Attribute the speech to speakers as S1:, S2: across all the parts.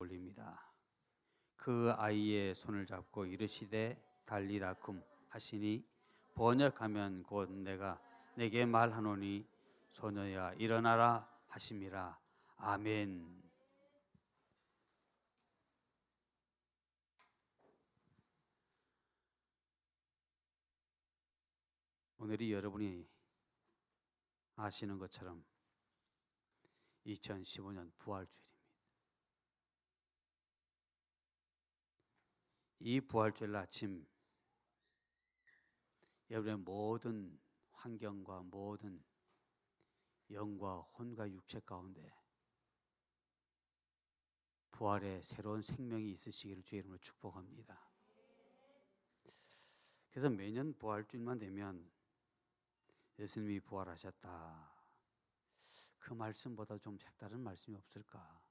S1: 올립니다. 그 아이의 손을 잡고 이르시되 달리다 쿰 하시니 번역하면 곧 내가 내게 말하노니 소녀야 일어나라 하심이라. 아멘. 오늘이 여러분이 아시는 것처럼 2015년 부활주일입니다. 이 부활주일 아침 여러분의 모든 환경과 모든 영과 혼과 육체 가운데 부활의 새로운 생명이 있으시기를 주의 이름으로 축복합니다. 그래서 매년 부활주일만 되면 예수님이 부활하셨다, 그 말씀보다 좀 색다른 말씀이 없을까?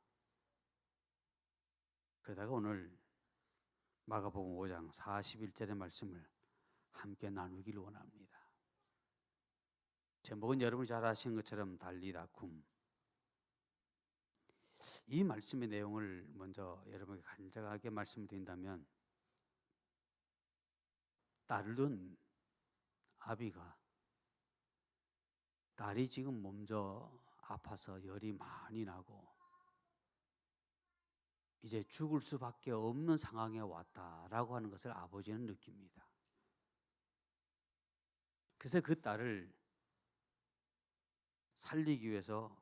S1: 그러다가 오늘 마가복음 5장 41절의 말씀을 함께 나누기를 원합니다. 제목은 여러분이 잘 아시는 것처럼 달리다 쿰. 이 말씀의 내용을 먼저 여러분에게 간략하게 말씀드린다면, 딸을 둔 아비가 딸이 지금 몸져 아파서 열이 많이 나고 이제 죽을 수밖에 없는 상황에 왔다라고 하는 것을 아버지는 느낍니다. 그래서 그 딸을 살리기 위해서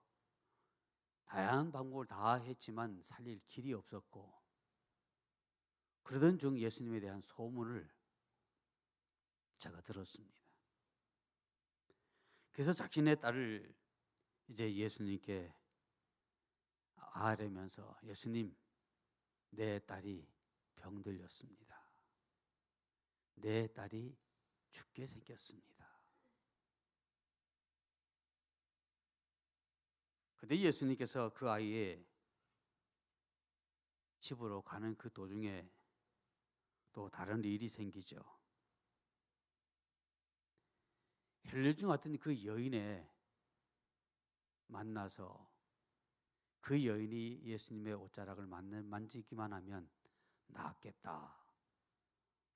S1: 다양한 방법을 다 했지만 살릴 길이 없었고, 그러던 중 예수님에 대한 소문을 제가 들었습니다. 그래서 자신의 딸을 이제 예수님께 아뢰면서, 예수님, 내 딸이 병들렸습니다. 내 딸이 죽게 생겼습니다. 그런데 예수님께서 그 아이의 집으로 가는 그 도중에 또 다른 일이 생기죠. 헬레중 같은 그 여인에 만나서 그 여인이 예수님의 옷자락을 만지기만 하면 낫겠다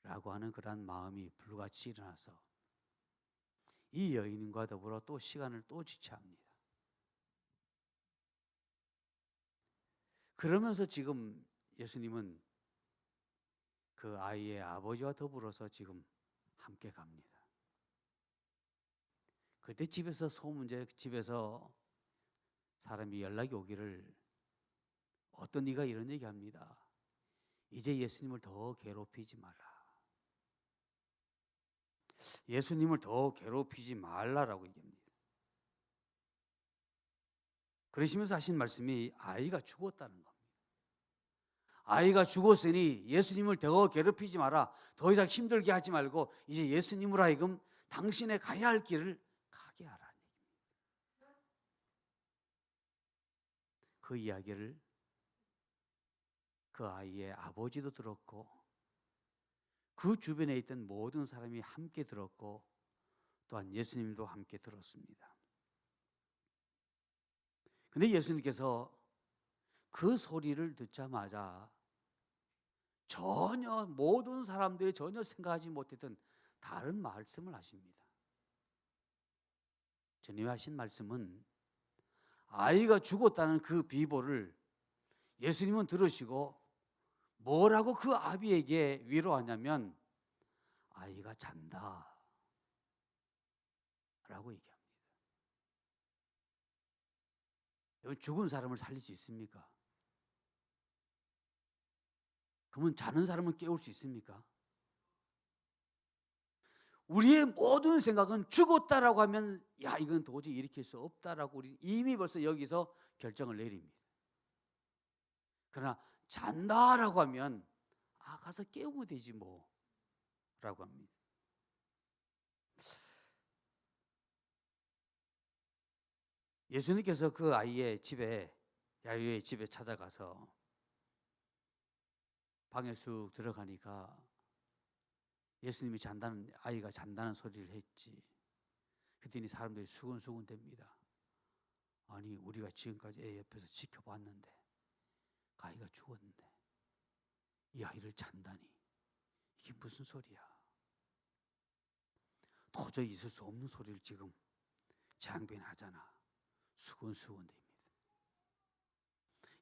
S1: 라고 하는 그러한 마음이 불같이 일어나서 이 여인과 더불어 또 시간을 또 지체합니다. 그러면서 지금 예수님은 그 아이의 아버지와 더불어서 지금 함께 갑니다. 그때 집에서 사람이 연락이 오기를, 어떤 이가 이런 얘기합니다. 이제 예수님을 더 괴롭히지 말라. 예수님을 더 괴롭히지 말라라고 얘기합니다. 그러시면서 하신 말씀이 아이가 죽었다는 겁니다. 아이가 죽었으니 예수님을 더 괴롭히지 마라. 더 이상 힘들게 하지 말고 이제 예수님으로 하여금 당신의 가야 할 길을 가게 하라는 얘기입니다. 그 이야기를 그 아이의 아버지도 들었고 그 주변에 있던 모든 사람이 함께 들었고 또한 예수님도 함께 들었습니다. 그런데 예수님께서 그 소리를 듣자마자 전혀 모든 사람들이 전혀 생각하지 못했던 다른 말씀을 하십니다. 주님이 하신 말씀은 아이가 죽었다는 그 비보를 예수님은 들으시고 뭐라고 그 아비에게 위로하냐면, 아이가 잔다 라고 얘기합니다. 여러분, 죽은 사람을 살릴 수 있습니까? 그러면 자는 사람을 깨울 수 있습니까? 우리의 모든 생각은 죽었다라고 하면 야, 이건 도저히 일으킬 수 없다라고 우리 이미 벌써 여기서 결정을 내립니다. 그러나 잔다라고 하면 가서 깨우면 되지 뭐 라고 합니다. 예수님께서 그 아이의 집에, 야이의 집에 찾아가서 방에 쑥 들어가니까 예수님이 아이가 잔다는 소리를 했지. 그랬더니 사람들이 수근수근 됩니다. 아니, 우리가 지금까지 애 옆에서 지켜봤는데 아이가 죽었는데 이 아이를 잔다니, 이게 무슨 소리야? 도저히 있을 수 없는 소리를 지금 재앙변이 하잖아. 수군수군입니다.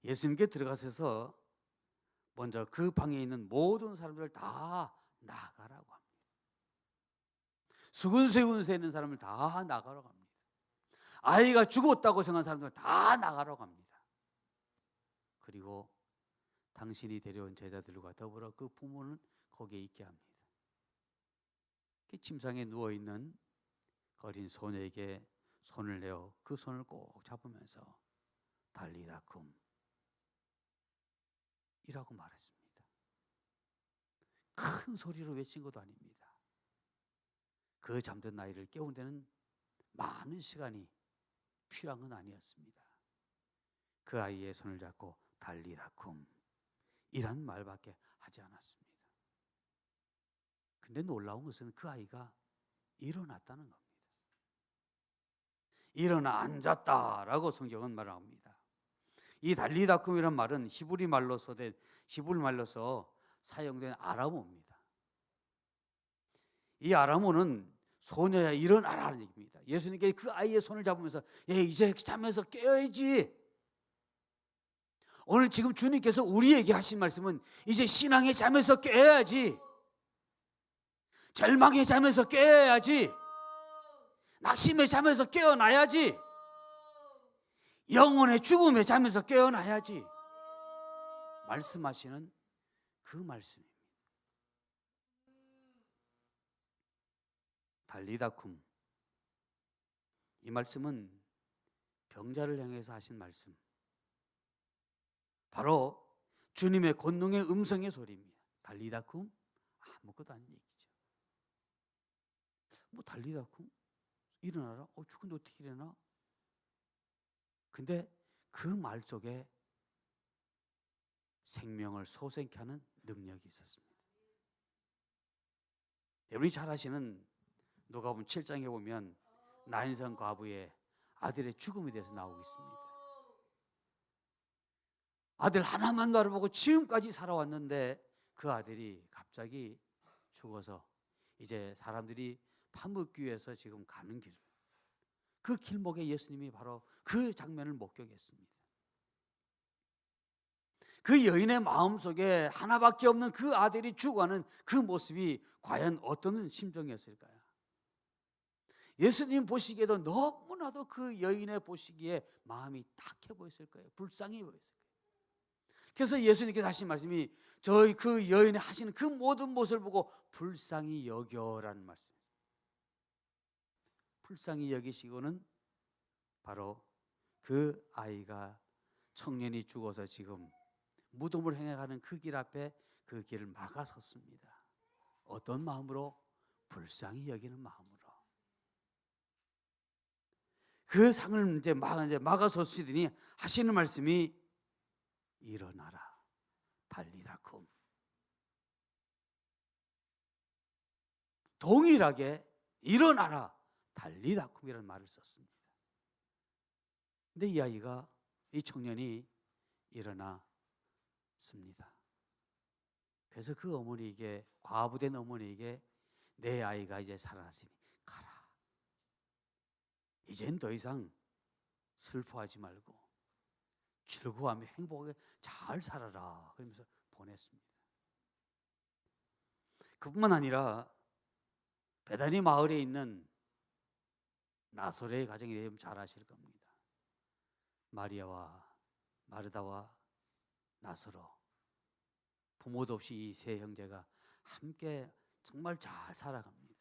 S1: 예수님께 들어가셔서 먼저 그 방에 있는 모든 사람들을 다 나가라고 합니다. 수군수군세 있는 사람을 다 나가라고 합니다. 아이가 죽었다고 생각하는 사람들 다 나가라고 합니다. 그리고 당신이 데려온 제자들과 더불어 그 부모는 거기에 있게 합니다. 침상에 누워있는 어린 소녀에게 손을 내어 그 손을 꼭 잡으면서 달리다쿰 이라고 말했습니다. 큰 소리로 외친 것도 아닙니다. 그 잠든 아이를 깨운 데는 많은 시간이 필요한 건 아니었습니다. 그 아이의 손을 잡고 달리다쿰 이란 말밖에 하지 않았습니다. 근데 놀라운 것은 그 아이가 일어났다는 겁니다. 일어나 앉았다라고 성경은 말합니다. 이 달리다쿰이란 말은 히브리 말로서 사용된 아람어입니다. 이 아람어는 소녀야 일어나라는 얘기입니다. 예수님께 그 아이의 손을 잡으면서 이제 잠에서 깨어야지. 오늘 지금 주님께서 우리에게 하신 말씀은 이제 신앙의 잠에서 깨어야지. 절망의 잠에서 깨어야지. 낙심의 잠에서 깨어나야지. 영혼의 죽음의 잠에서 깨어나야지. 말씀하시는 그 말씀입니다. 달리다쿰, 이 말씀은 병자를 향해서 하신 말씀, 바로 주님의 권능의 음성의 소리입니다. 달리다쿰, 아무것도 아닌 얘기죠. 뭐 달리다쿰? 일어나라? 죽은데 어떻게 일어나? 근데 그 말 속에 생명을 소생케 하는 능력이 있었습니다. 여러분이 잘 아시는 누가복음 7장에 보면 나인성 과부의 아들의 죽음에 대해서 나오고 있습니다. 아들 하나만 바라보고 지금까지 살아왔는데 그 아들이 갑자기 죽어서 이제 사람들이 파묻기 위해서 지금 가는 길, 그 길목에 예수님이 바로 그 장면을 목격했습니다. 그 여인의 마음속에 하나밖에 없는 그 아들이 죽어가는 그 모습이 과연 어떤 심정이었을까요? 예수님 보시기에도 너무나도 그 여인의 보시기에 마음이 탁해 보였을 거예요. 불쌍해 보였을 거예요. 그래서 예수님께서 하신 말씀이 저희 그 여인이 하시는 그 모든 모습을 보고 불쌍히 여겨라는 말씀입니다. 불쌍히 여기시고는 바로 그 아이가 청년이 죽어서 지금 무덤을 행해가는 그 길 앞에 그 길을 막아섰습니다. 어떤 마음으로? 불쌍히 여기는 마음으로. 그 상을 이제 막아서시더니 하시는 말씀이 일어나라 달리다쿰. 동일하게 일어나라 달리다쿰이라는 말을 썼습니다. 근데 이 아이가, 이 청년이 일어났습니다. 그래서 그 어머니에게, 과부된 어머니에게 내 아이가 이제 살아났으니 가라. 이젠 더 이상 슬퍼하지 말고 즐거워하며 행복하게 잘 살아라. 그러면서 보냈습니다. 그뿐만 아니라 베다니 마을에 있는 나사로의 가정에 대해 잘 아실 겁니다. 마리아와 마르다와 나사로, 부모도 없이 이 세 형제가 함께 정말 잘 살아갑니다.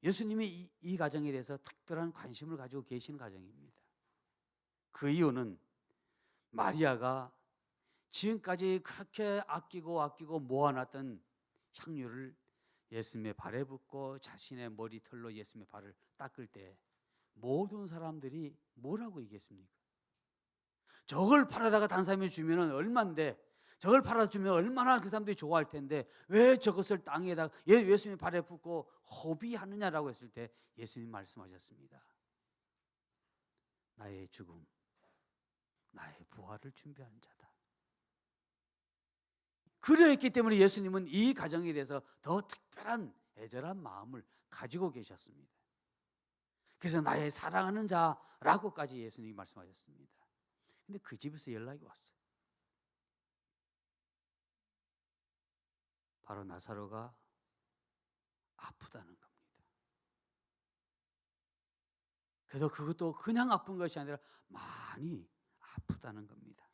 S1: 예수님이 이 가정에 대해서 특별한 관심을 가지고 계시는 가정입니다. 그 이유는 마리아가 지금까지 그렇게 아끼고 모아놨던 향유를 예수님의 발에 붓고 자신의 머리털로 예수님의 발을 닦을 때 모든 사람들이 뭐라고 얘기했습니까? 저걸 팔아다가 다른 사람이 주면 얼만데, 저걸 팔아주면 얼마나 그 사람들이 좋아할 텐데 왜 저것을 땅에다가 예수님의 발에 붓고 허비하느냐라고 했을 때 예수님 말씀하셨습니다. 나의 죽음, 나의 부활을 준비하는 자다. 그러했기 때문에 예수님은 이 가정에 대해서 더 특별한 애절한 마음을 가지고 계셨습니다. 그래서 나의 사랑하는 자라고까지 예수님이 말씀하셨습니다. 근데 그 집에서 연락이 왔어요. 바로 나사로가 아프다는 겁니다. 그래도 그것도 그냥 아픈 것이 아니라 많이 아프다는 겁니다.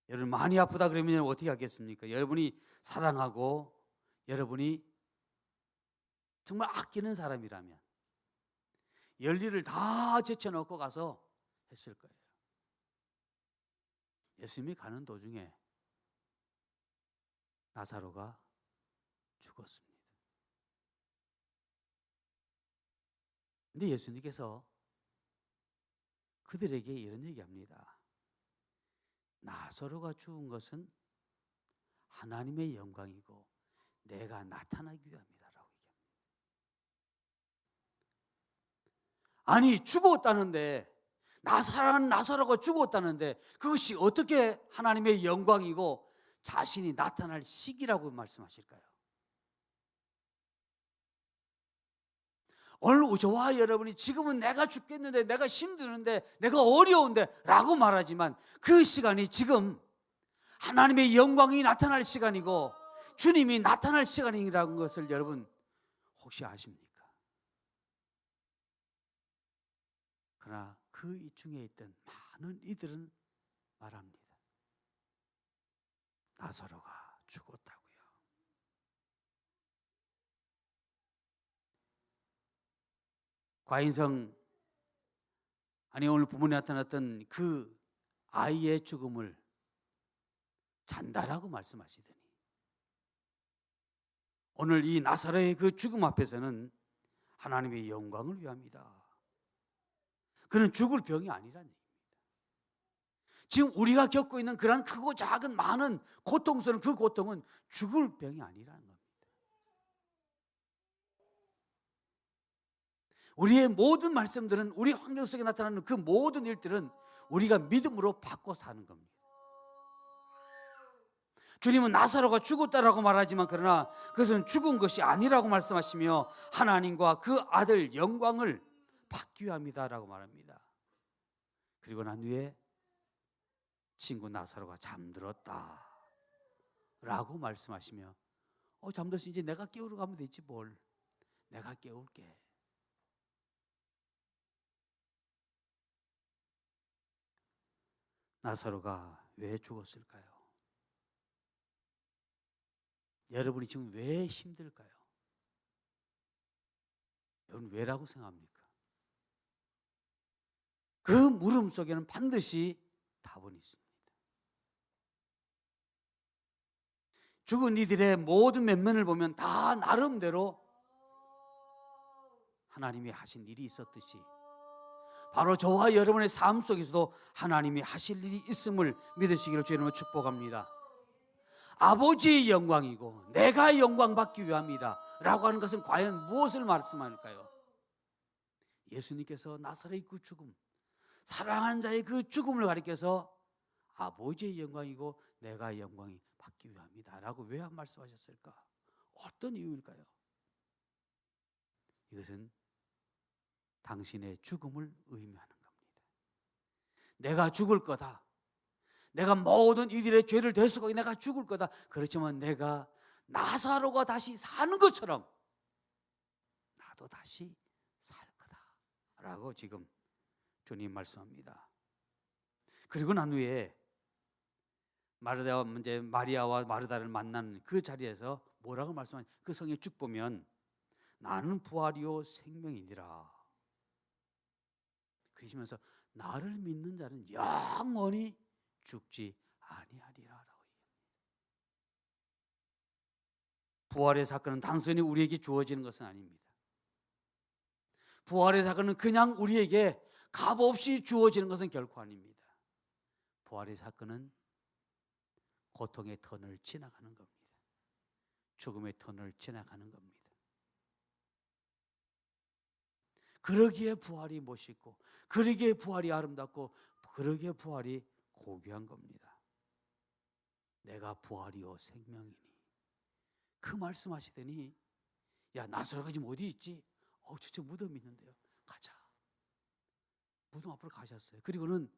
S1: 여러분, 많이 아프다 그러면 어떻게 하겠습니까? 여러분이 사랑하고 여러분이 정말 아끼는 사람이라면 열일을 다 제쳐놓고 가서 했을 거예요. 예수님이 가는 도중에 나사로가 죽었습니다. 근데 예수님께서 그들에게 이런 얘기합니다. 나사로가 죽은 것은 하나님의 영광이고 내가 나타나기 위함이다라고 얘기합니다. 아니, 죽었다는데, 나 사랑하는 나사로가 죽었다는데 그것이 어떻게 하나님의 영광이고 자신이 나타날 시기라고 말씀하실까요? 오늘 저와 여러분이 지금은 내가 죽겠는데, 내가 힘드는데, 내가 어려운데 라고 말하지만 그 시간이 지금 하나님의 영광이 나타날 시간이고 주님이 나타날 시간이라는 것을 여러분 혹시 아십니까? 그러나 그 중에 있던 많은 이들은 말합니다. 나사로가 죽었다고요. 과인성, 아니 오늘 본문에 나타났던 그 아이의 죽음을 잔다라고 말씀하시더니 오늘 이 나사로의 그 죽음 앞에서는 하나님의 영광을 위함이다. 그는 죽을 병이 아니라는 얘기입니다. 지금 우리가 겪고 있는 그런 크고 작은 많은 고통스러운 그 고통은 죽을 병이 아니라는 겁니다. 우리의 모든 말씀들은, 우리 환경 속에 나타나는 그 모든 일들은 우리가 믿음으로 바꿔 사는 겁니다. 주님은 나사로가 죽었다라고 말하지만 그러나 그것은 죽은 것이 아니라고 말씀하시며 하나님과 그 아들 영광을 받기 위함이다라고 말합니다. 그리고 난 후에 친구 나사로가 잠들었다 라고 말씀하시며 잠들었으니 이제 내가 깨우러 가면 되지 뭘. 내가 깨울게. 나사로가 왜 죽었을까요? 여러분이 지금 왜 힘들까요? 여러분 왜라고 생각합니까? 그 물음 속에는 반드시 답은 있습니다. 죽은 이들의 모든 면면을 보면 다 나름대로 하나님이 하신 일이 있었듯이 바로 저와 여러분의 삶 속에서도 하나님이 하실 일이 있음을 믿으시기를 주님으로 축복합니다. 아버지의 영광이고 내가 영광 받기 위함이다 라고 하는 것은 과연 무엇을 말씀할까요? 예수님께서 나사로의 그 죽음, 사랑하는 자의 그 죽음을 가리켜서 아버지의 영광이고 내가 영광이 받기 위함이다 라고 왜 말씀하셨을까? 어떤 이유일까요? 이것은 당신의 죽음을 의미하는 겁니다. 내가 죽을 거다. 내가 모든 이들의 죄를 대수고 내가 죽을 거다. 그렇지만 내가 나사로가 다시 사는 것처럼 나도 다시 살 거다 라고 지금 주님 말씀합니다. 그리고 난 후에 마리아와 마르다를 만난 그 자리에서 뭐라고 말씀하냐? 그 성에 쭉 보면 나는 부활이요 생명이니라. 그러시면서 나를 믿는 자는 영원히 죽지 아니하리라라고 얘기합니다. 부활의 사건은 단순히 우리에게 주어지는 것은 아닙니다. 부활의 사건은 그냥 우리에게 값없이 주어지는 것은 결코 아닙니다. 부활의 사건은 고통의 터널을 지나가는 겁니다. 죽음의 터널을 지나가는 겁니다. 그러기에 부활이 멋있고, 그러기에 부활이 아름답고, 그러기에 부활이 고귀한 겁니다. 내가 부활이요 생명이니. 그 말씀하시더니, 야, 나사로가 지금 어디 있지? 저쪽 무덤이 있는데요. 가자. 무덤 앞으로 가셨어요. 그리고는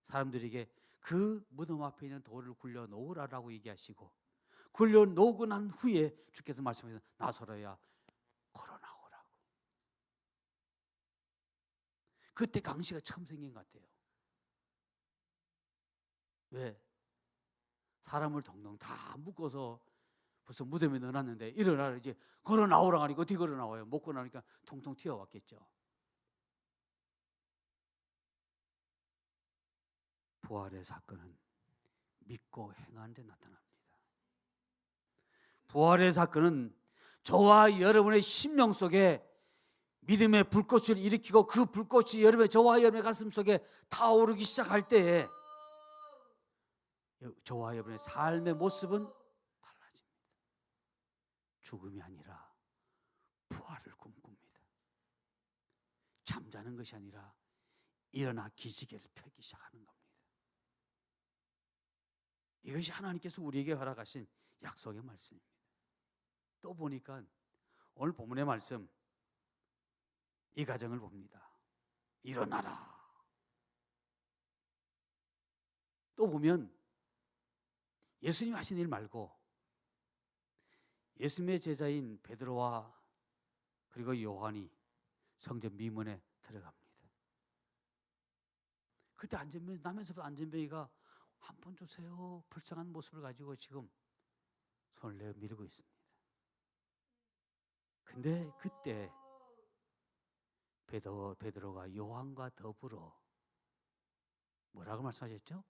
S1: 사람들에게 그 무덤 앞에 있는 돌을 굴려 놓으라라고 얘기하시고, 굴려 놓고 난 후에 주께서 말씀하셔서 나사로야 걸어 나오라고. 그때 강시가 처음 생긴 것 같아요. 왜? 사람을 동동 다 묶어서 벌써 무덤에 넣어놨는데 일어나라 이제 걸어 나오라고 하니까 어떻게 걸어 나와요? 못 걸어 나오니까 통통 튀어왔겠죠. 부활의 사건은 믿고 행하는 데 나타납니다. 부활의 사건은 저와 여러분의 심령 속에 믿음의 불꽃을 일으키고, 그 불꽃이 저와 여러분의 가슴 속에 타오르기 시작할 때에 저와 여러분의 삶의 모습은 달라집니다. 죽음이 아니라 부활을 꿈꿉니다. 잠자는 것이 아니라 일어나 기지개를 펴기 시작하는 겁니다. 이것이 하나님께서 우리에게 허락하신 약속의 말씀입니다. 또 보니까 오늘 본문의 말씀, 이 가정을 봅니다. 일어나라. 또 보면 예수님 하신 일 말고 예수님의 제자인 베드로와 그리고 요한이 성전 미문에 들어갑니다. 그때 남에서부터 안전뱅이가 한 번 주세요. 불쌍한 모습을 가지고 지금 손을 내어 밀고 있습니다. 근데 그때 베드로가 요한과 더불어 뭐라고 말씀하셨죠?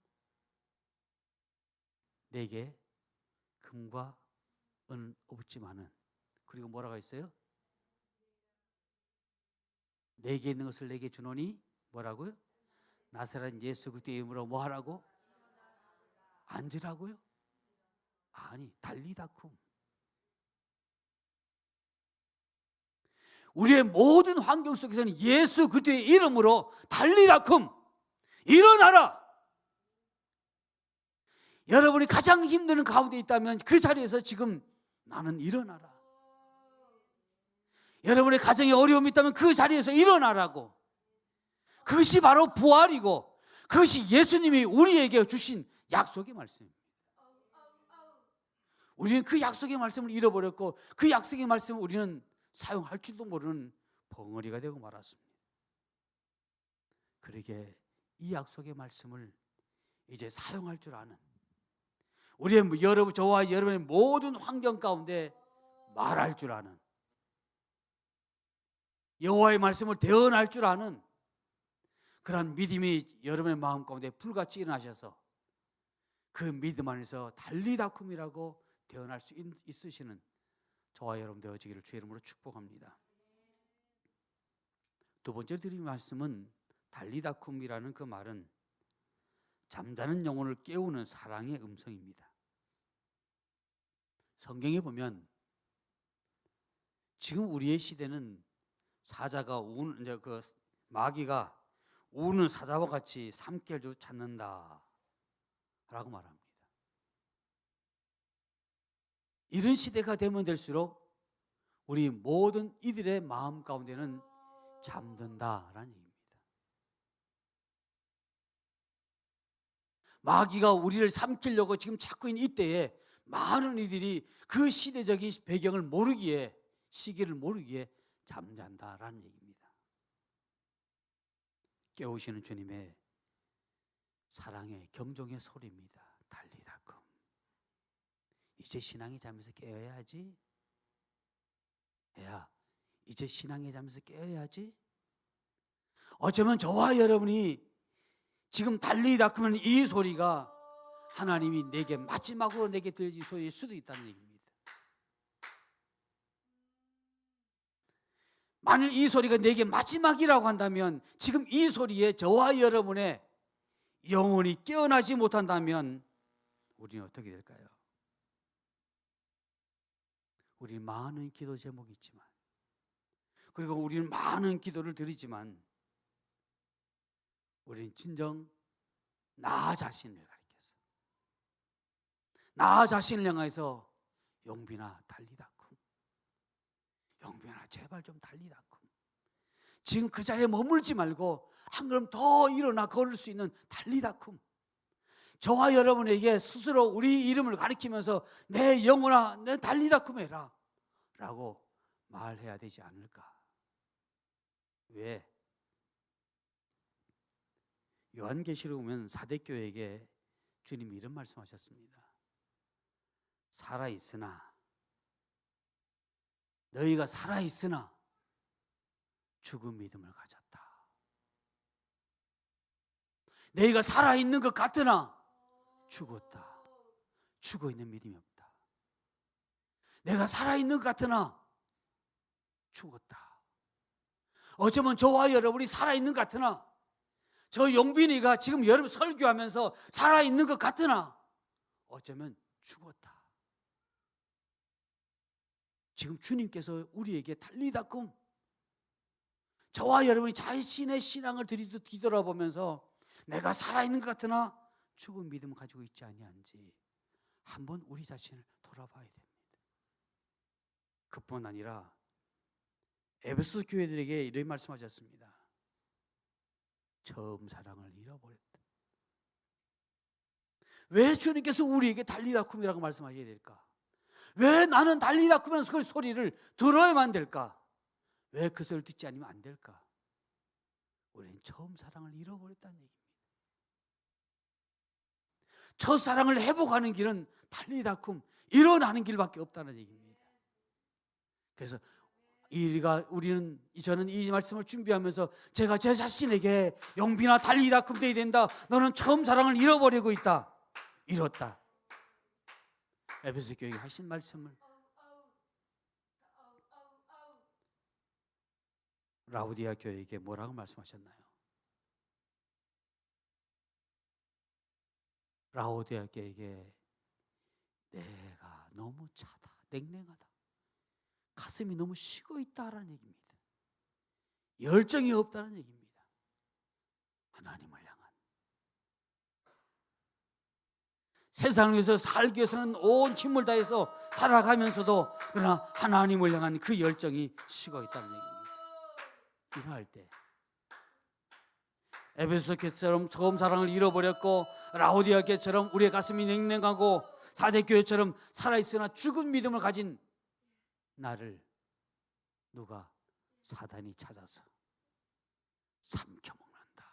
S1: 내게 금과 은 없지만은, 그리고 뭐라고 했어요? 내게 있는 것을 내게 주노니 뭐라고요? 나사렛 예수 그리스도의 이름으로 뭐 하라고? 앉으라고요? 아니, 달리다쿰. 우리의 모든 환경 속에서는 예수 그리스도의 이름으로 달리다쿰, 일어나라. 여러분이 가장 힘든 가운데 있다면 그 자리에서 지금 나는 일어나라. 여러분의 가정에 어려움이 있다면 그 자리에서 일어나라고. 그것이 바로 부활이고, 그것이 예수님이 우리에게 주신 약속의 말씀입니다. 우리는 그 약속의 말씀을 잃어버렸고, 그 약속의 말씀을 우리는 사용할 줄도 모르는 벙어리가 되고 말았습니다. 그러게 이 약속의 말씀을 이제 사용할 줄 아는, 우리의 저와 여러분의 모든 환경 가운데 말할 줄 아는, 여호와의 말씀을 대언할 줄 아는 그런 믿음이 여러분의 마음 가운데 불같이 일어나셔서 그 믿음 안에서 달리다쿰이라고 대언할 수 있으시는 저와 여러분 되어지기를 주의 이름으로 축복합니다. 두 번째 드릴 말씀은, 달리다쿰이라는 그 말은 잠자는 영혼을 깨우는 사랑의 음성입니다. 성경에 보면 지금 우리의 시대는 사자가 우는, 이제 그 마귀가 우는 사자와 같이 삼켜를 찾는다라고 말합니다. 이런 시대가 되면 될수록 우리 모든 이들의 마음 가운데는 잠든다라는 얘기입니다. 마귀가 우리를 삼키려고 지금 찾고 있는 이때에 많은 이들이 그 시대적인 배경을 모르기에, 시기를 모르기에 잠잔다라는 얘기입니다. 깨우시는 주님의 사랑의 경종의 소리입니다. 달리다쿰. 이제 신앙의 잠에서 깨어야지. 야, 이제 신앙의 잠에서 깨어야지. 어쩌면 저와 여러분이 지금 달리다쿰은 이 소리가 하나님이 내게 마지막으로 내게 들려진 소리일 수도 있다는 얘기입니다. 만일 이 소리가 내게 마지막이라고 한다면, 지금 이 소리에 저와 여러분의 영혼이 깨어나지 못한다면 우리는 어떻게 될까요? 우리 많은 기도 제목이 있지만 그리고 우리는 많은 기도를 드리지만 우리는 진정 나 자신을 가리켜서 나 자신을 향해서 용빈아 달리다쿰, 용빈아 제발 좀 달리다쿰, 지금 그 자리에 머물지 말고 한 걸음 더 일어나 걸을 수 있는 달리다쿰, 저와 여러분에게 스스로 우리 이름을 가리키면서 내 영혼아 내 달리다쿰 해라 라고 말해야 되지 않을까. 왜? 요한계시록 보면 사대교회에게 주님이 이런 말씀하셨습니다. 살아있으나, 너희가 살아있으나 죽은 믿음을 가졌다. 너희가 살아있는 것 같으나 죽었다. 죽어있는 믿음이 없다. 내가 살아있는 것 같으나 죽었다. 어쩌면 저와 여러분이 살아있는 것 같으나, 저 용빈이가 지금 여러분 설교하면서 살아있는 것 같으나 어쩌면 죽었다. 지금 주님께서 우리에게 달리다쿰, 저와 여러분이 자신의 신앙을 뒤돌아보면서 내가 살아있는 것 같으나 죽은 믿음을 가지고 있지 아니한지 한번 우리 자신을 돌아봐야 됩니다. 그뿐 아니라 에베소 교회들에게 이런 말씀하셨습니다. 처음 사랑을 잃어버렸다. 왜 주님께서 우리에게 달리다쿰이라고 말씀하셔야 될까? 왜 나는 달리다쿰하는 그 소리를 들어야만 될까? 왜 그 소리를 듣지 않으면 안 될까? 우리는 처음 사랑을 잃어버렸다는 얘기입니다. 첫 사랑을 회복하는 길은 달리다쿰 일어나는 길밖에 없다는 얘기입니다. 그래서 저는 이 말씀을 준비하면서 제가 제 자신에게 용빈아 달리다쿰 돼야 된다. 너는 처음 사랑을 잃어버리고 있다. 잃었다. 에베소 교회에 하신 말씀을 라우디아 교회에게 뭐라고 말씀하셨나요? 라우디아 교회에게 내가 너무 차다, 냉랭하다, 가슴이 너무 식어 있다라는 얘기입니다. 열정이 없다는 얘기입니다. 하나님을 향한, 세상을 위해서 살기 위해서는 온 힘을 다해서 살아가면서도 그러나 하나님을 향한 그 열정이 식어 있다는 얘기입니다. 이러할 때 에베소 교회처럼 처음 사랑을 잃어버렸고 라우디아 교회처럼 우리의 가슴이 냉랭하고 사대 교회처럼 살아있으나 죽은 믿음을 가진 나를 누가 사단이 찾아서 삼켜먹는다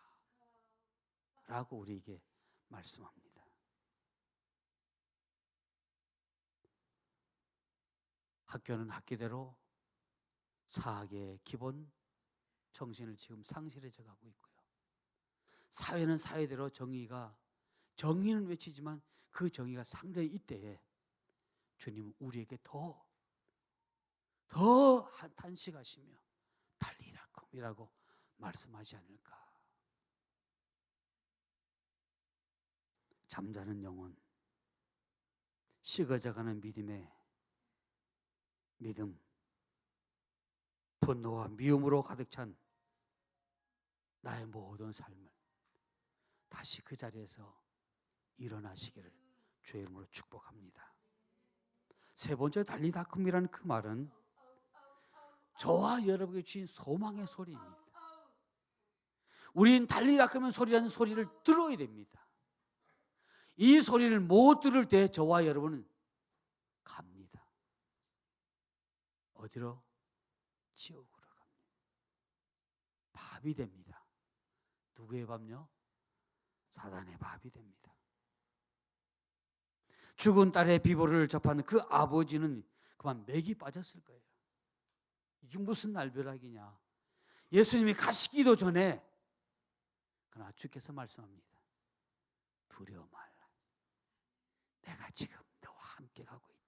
S1: 라고 우리에게 말씀합니다. 학교는 학교대로 사학의 기본 정신을 지금 상실해져 가고 있고요. 사회는 사회대로 정의는 외치지만 그 정의가 상대히 이때에 주님은 우리에게 더 탄식하시며 달리다쿰이라고 말씀하지 않을까. 잠자는 영혼, 식어져가는 믿음, 분노와 미움으로 가득 찬 나의 모든 삶을 다시 그 자리에서 일어나시기를 주의 이름으로 축복합니다. 세 번째 달리다쿰이라는 그 말은 저와 여러분에게 주신 소망의 소리입니다. 우리는 달리다쿰은 소리라는 소리를 들어야 됩니다. 이 소리를 못 들을 때 저와 여러분은 갑니다. 어디로? 지옥으로 갑니다. 밥이 됩니다. 누구의 밥요? 사단의 밥이 됩니다. 죽은 딸의 비보를 접한 그 아버지는 그만 맥이 빠졌을 거예요. 이게 무슨 날벼락이냐. 예수님이 가시기도 전에 그러나 주께서 말씀합니다. 두려워 말라. 내가 지금 너와 함께 가고 있다.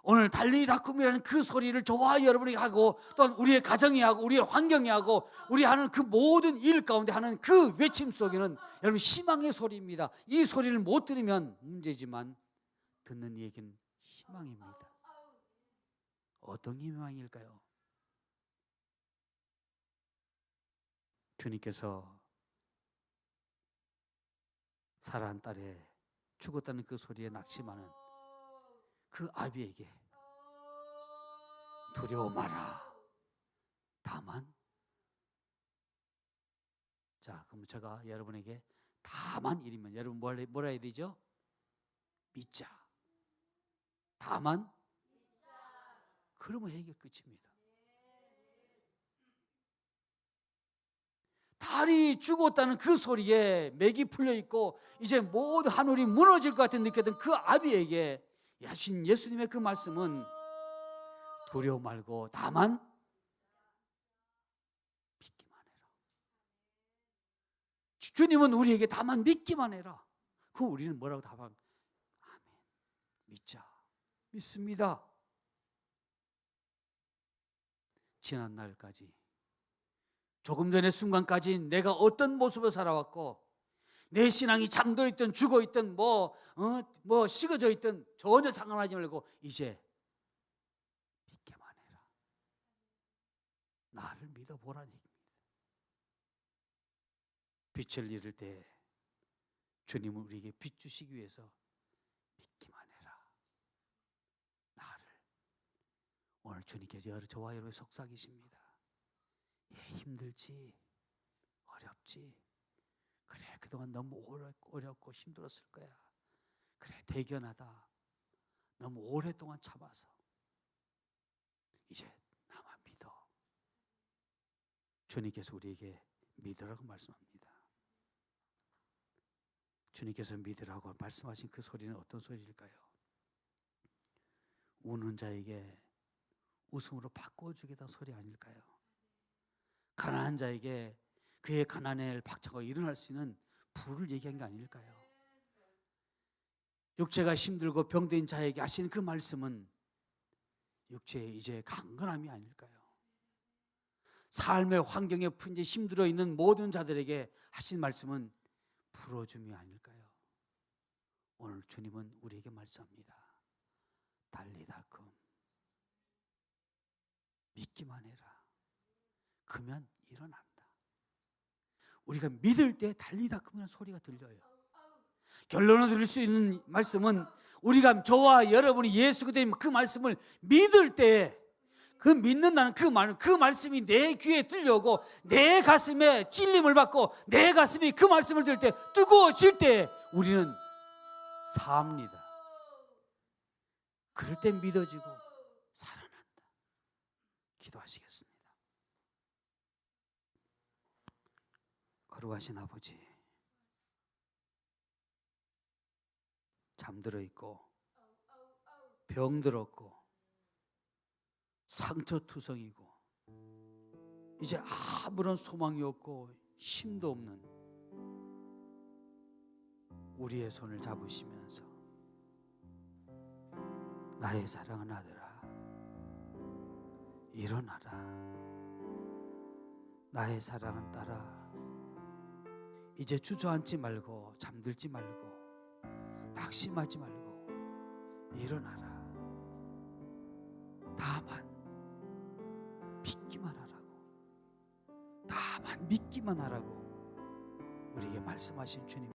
S1: 오늘 달리다쿰이라는 그 소리를 저와 여러분이 하고 또한 우리의 가정이 하고 우리의 환경이 하고 우리 하는 그 모든 일 가운데 하는 그 외침 속에는 여러분 희망의 소리입니다. 이 소리를 못 들으면 문제지만 듣는 이에게는 희망입니다. 어떤 희망일까요? 주님께서 사랑하는 딸의 죽었다는 그 소리에 낙심하는 그 아비에게 두려워 마라. 다만, 자, 그럼 제가 여러분에게 다만 이르면 여러분 뭐라 해야 되죠? 믿자. 다만, 그러면 해결 끝입니다. 딸이 죽었다는 그 소리에 맥이 풀려 있고 이제 모든 하늘이 무너질 것 같은 느꼈던 그 아비에게 하신 예수님의 그 말씀은 두려워 말고 다만 믿기만 해라. 주님은 우리에게 다만 믿기만 해라. 그럼 우리는 뭐라고 답하면 아멘. 믿자. 믿습니다. 지난 날까지 조금 전의 순간까지 내가 어떤 모습으로 살아왔고 내 신앙이 잠들어 있든 죽어 있든 뭐 식어져 있든 전혀 상관하지 말고 이제 믿기만 해라. 나를 믿어보라는 얘기입니다. 빛을 잃을 때 주님은 우리에게 빛 주시기 위해서 믿기만 해라. 나를. 오늘 주님께서 저와 여러분을 속삭이십니다. 힘들지, 어렵지. 그래, 그동안 너무 어렵고 힘들었을 거야. 그래, 대견하다. 너무 오랫동안 참아서 이제 나만 믿어. 주님께서 우리에게 믿으라고 말씀합니다. 주님께서 믿으라고 말씀하신 그 소리는 어떤 소리일까요? 우는 자에게 웃음으로 바꿔주겠다는 소리 아닐까요? 가난한 자에게 그의 가난을 박차고 일어날 수 있는 부를 얘기한 게 아닐까요? 육체가 힘들고 병든 자에게 하신 그 말씀은 육체의 이제 강건함이 아닐까요? 삶의 환경에 이제 힘들어 있는 모든 자들에게 하신 말씀은 풀어줌이 아닐까요? 오늘 주님은 우리에게 말씀합니다. 달리다금 믿기만 해라. 그러면 일어난다. 우리가 믿을 때 달리다 그러면 소리가 들려요. 결론을 들을 수 있는 말씀은 우리가 저와 여러분이 예수 그리스도의 그 말씀을 믿을 때 그 믿는다는 그 말씀이 내 귀에 들려오고 내 가슴에 찔림을 받고 내 가슴이 그 말씀을 들을 때 뜨거워질 때 우리는 삽니다. 그럴 때 믿어지고 살아난다. 기도하시겠습니다. 거룩하신 아버지, 잠들어 있고 병들었고 상처투성이고 이제 아무런 소망이 없고 힘도 없는 우리의 손을 잡으시면서 나의 사랑하는 아들아 일어나라. 나의 사랑하는 딸아 이제 주저앉지 말고 잠들지 말고 낙심하지 말고 일어나라. 다만 믿기만 하라고. 다만 믿기만 하라고 우리에게 말씀하신 주님